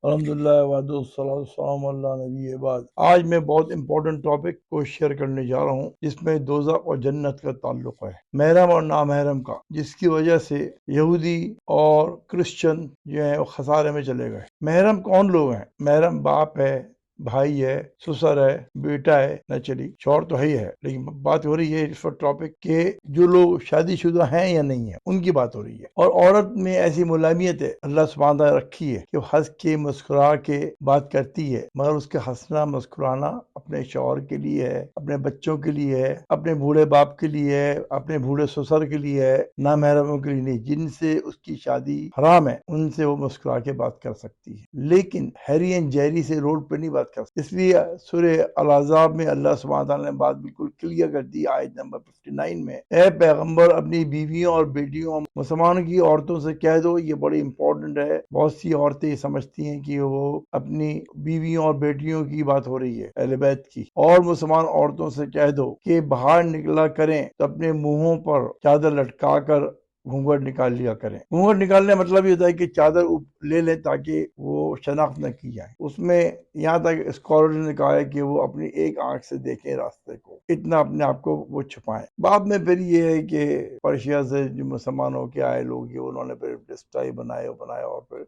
الحمدللہ والسلام اللہ نبی بعد۔ آج میں بہت امپورٹنٹ ٹاپک کو شیئر کرنے جا رہا ہوں جس میں دوزخ اور جنت کا تعلق ہے، محرم اور نامحرم کا، جس کی وجہ سے یہودی اور کرسچن جو ہیں وہ خسارے میں چلے گئے۔ محرم کون لوگ ہیں؟ محرم باپ ہے، بھائی ہے، سسر ہے، بیٹا ہے، نہ چلی شوہر تو ہی ہے، لیکن بات ہو رہی ہے اس وقت ٹاپک کہ جو لوگ شادی شدہ ہیں یا نہیں ہیں ان کی بات ہو رہی ہے۔ اور عورت میں ایسی ملامیت ہے اللہ سبحانہ تعالیٰ رکھی ہے کہ وہ ہنس کے مسکرا کے بات کرتی ہے، مگر اس کے ہنسنا مسکرانا اپنے شوہر کے لیے ہے، اپنے بچوں کے لیے ہے، اپنے بوڑھے باپ کے لیے ہے، اپنے بوڑھے سسر کے لیے ہے، نامحرموں کے لیے نہیں۔ جن سے اس کی شادی حرام ہے ان سے وہ مسکرا کے بات کر سکتی ہے، لیکن ہیری اینڈ جیری سے روڈ پہ نہیں بات کر سکتی۔ اس لیے سورہ الاحزاب میں اللہ سبحانہ تعالیٰ نے بات بالکل کلیئر کر دی، آیت نمبر 59 میں، اے پیغمبر اپنی بیویوں اور بیٹیوں مسلمانوں کی عورتوں سے کہہ دو، یہ بڑی امپورٹنٹ ہے۔ بہت سی عورتیں یہ سمجھتی ہیں کہ وہ اپنی بیویوں اور بیٹیوں کی بات ہو رہی ہے، اہل بیت کی، اور مسلمان عورتوں سے کہہ دو کہ باہر نکلا کریں تو اپنے منہوں پر چادر لٹکا کر گھونگھٹ نکال لیا کریں۔ گھونگھٹ نکالنے کا مطلب یہ ہوتا ہے کہ چادر لے لیں تاکہ وہ شناخت نہ کی جائے۔ اس میں یہاں تک اسکالر نے کہا ہے کہ وہ اپنی ایک آنکھ سے دیکھیں راستے کو، اتنا اپنے آپ کو وہ چھپائیں۔ بعد میں پھر یہ ہے کہ پرشیا سے جو مسلمانوں کے آئے لوگ ہیں انہوں نے پھر ڈسٹائی بنایا اور پھر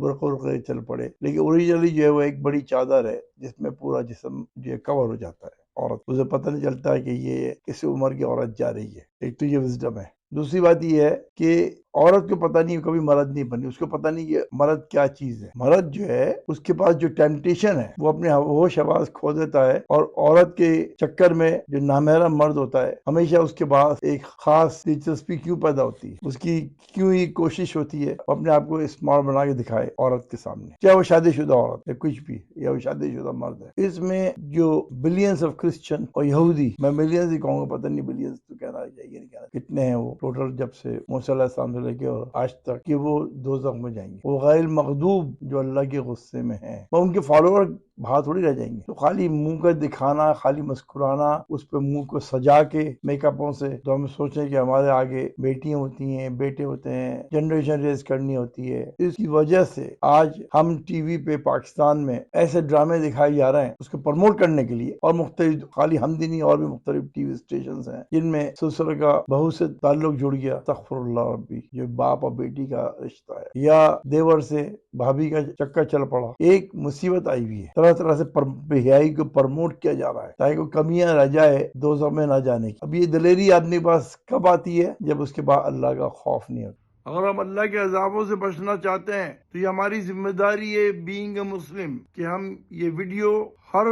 برقع چل پڑے، لیکن اوریجنلی جو ہے وہ ایک بڑی چادر ہے جس میں پورا جسم جو ہے کور ہو جاتا ہے۔ عورت اسے پتہ نہیں چلتا ہے کہ یہ کس عمر کی عورت جا رہی ہے۔ ایک تو یہ وزڈم ہے۔ دوسری بات یہ ہے کہ عورت کو پتہ نہیں کبھی مرد نہیں بنی، اس کو پتہ نہیں کہ مرد کیا چیز ہے۔ مرد جو ہے اس کے پاس جو ٹیمپٹیشن ہے وہ اپنے ہوش حواس کھو دیتا ہے، اور عورت کے چکر میں جو نامحرم مرد ہوتا ہے ہمیشہ اس کے پاس ایک خاص دلچسپی کیوں پیدا ہوتی ہے، اس کی کیوں ہی کوشش ہوتی ہے وہ اپنے آپ کو اسمارٹ بنا کے دکھائے عورت کے سامنے، چاہے وہ شادی شدہ عورت ہے کچھ بھی، یا وہ شادی شدہ مرد ہے۔ اس میں جو بلینز آف کرسچن اور یہودی، میں ملینز ہی کہوں گا، پتہ نہیں بلینز تو کہنا چاہیے نہیں کہنا، کتنے ہیں وہ ٹوٹل جب سے موسیٰ علیہ السلام سے لے کے اور آج تک، کہ وہ دوزخ میں جائیں گے۔ وہ غیر مغضوب جو اللہ کے غصے میں ہیں، وہ ان کے فالوور بھاگ تھوڑی رہ جائیں گے۔ تو خالی منہ کا دکھانا، خالی مسکرانا، اس پہ منہ کو سجا کے میک اپوں سے، تو ہم سوچیں کہ ہمارے آگے بیٹیاں ہوتی ہیں، بیٹے ہوتے ہیں، جنریشن ریز کرنی ہوتی ہے۔ اس کی وجہ سے آج ہم ٹی وی پہ پاکستان میں ایسے ڈرامے دکھائے جا رہے ہیں اس کو پروموٹ کرنے کے لیے، اور مختلف خالی ہم دینی اور بھی مختلف ٹی وی اسٹیشنز ہیں جن میں سسر کا بہو سے تعلق جڑ گیا، استغفر اللہ ربی، جو باپ اور بیٹی کا رشتہ ہے، یا دیور سے بھابھی کا چکر چل پڑا۔ ایک مصیبت آئی ہوئی ہے، طرح طرح سے بے حیائی کو پروموٹ کیا جا رہا ہے تاکہ کوئی کمیاں رہ جائے دوزخ میں نہ جانے کی۔ اب یہ دلیری آدمی کے پاس کب آتی ہے؟ جب اس کے بعد اللہ کا خوف نہیں ہوتا۔ اگر ہم اللہ کے عذابوں سے بچنا چاہتے ہیں تو یہ ہماری ذمہ داری ہے بینگ اے مسلم کہ ہم یہ ویڈیو ہر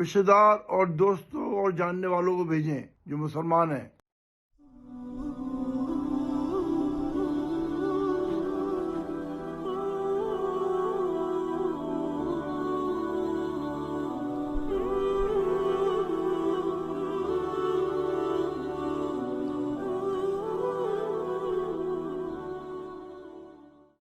رشتہ دار اور دوستوں اور جاننے والوں کو بھیجیں جو مسلمان ہیں۔